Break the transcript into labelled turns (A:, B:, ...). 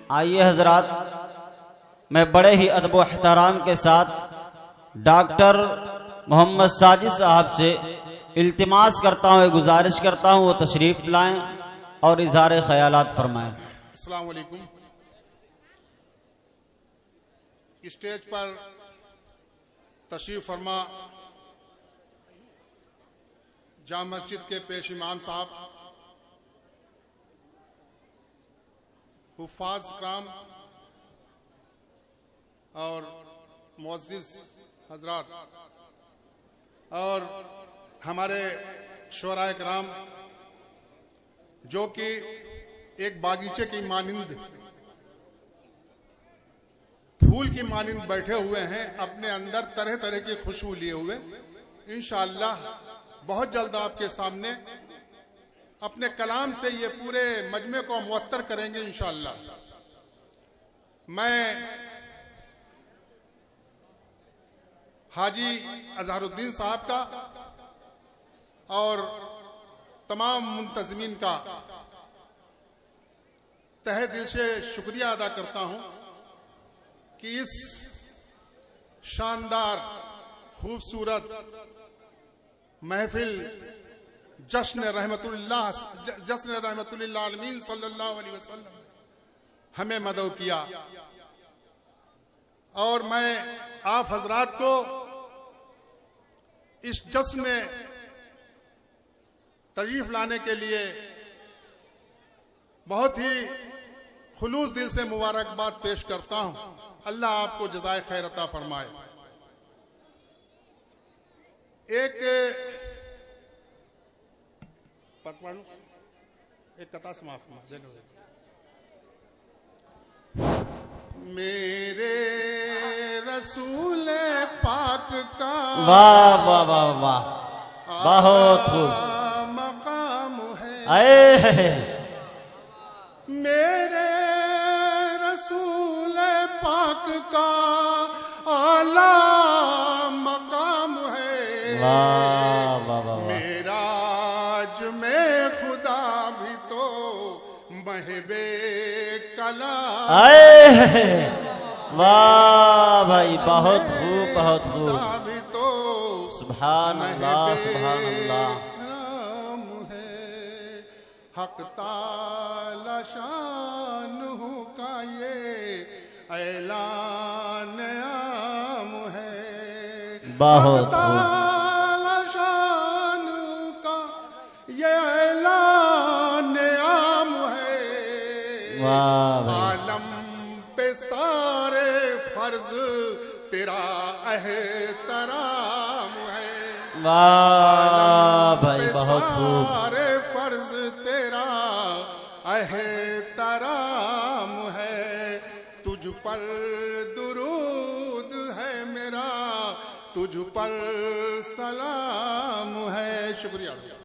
A: आइए हजरात, मैं बड़े ही अदब व एहतराम के साथ डॉक्टर मोहम्मद साजिद साहब से इल्तिमास करता हूँ, गुजारिश करता हूँ वो तशरीफ लाएं और इज़हार ख्यालात फरमाएं।
B: अस्सलाम वालेकुम। स्टेज पर तशरीफ फरमा जामा मस्जिद के पेश इमाम साहब, हुफ़ाज़ कराम और मुअज़्ज़िज़ हज़रात और हमारे शोराए कराम जो कि एक बागीचे की मानिंद, फूल की मानिंद बैठे हुए हैं, अपने अंदर तरह तरह की खुशबू लिए हुए, इंशाअल्लाह बहुत जल्द आपके सामने अपने कलाम से ये पूरे मजमे को मुअत्तर करेंगे इंशाअल्लाह। मैं हाजी अजहरुद्दीन साहब का और तमाम मुंतज़मीन का तहे दिल से शुक्रिया अदा करता हूं कि इस शानदार खूबसूरत महफिल जश्न रहमतुल्लिल आलमीन सल्लल्लाहु अलैहि वसल्लम हमें मदऊ किया। और मैं आप हजरात को इस जश्न में तशरीफ लाने के लिए बहुत ही खुलूस दिल से मुबारकबाद पेश करता हूं। अल्लाह आपको जज़ाए खैर अता फरमाए। एक कथा समाप्त मेरे रसूल पाक का
A: वाह वाह वाह वाह, बहुत खूब
B: मकाम है। मेरे रसूल पाक का आला मकाम है।
A: वाह वाह वाह,
B: मेराज में खुदा भी तो महबे कला।
A: वाह भाई, बहुत खूब बहुत खूब।
B: भी तो
A: सुभान अल्लाह सुभान अल्लाह।
B: नाम है हक ताला शानहू का ये ऐलान आम है।
A: बहुत
B: हक ताला शानहू का ये ऐलान आम है।
A: वाह भाई,
B: आलम पे सारे फर्ज तेरा एहतराम है।
A: वाह भाई, बहुत खूब।
B: सारे फर्ज तेरा एहतराम है। तुझ पर दुरूद है मेरा, तुझ पर सलाम है। शुक्रिया।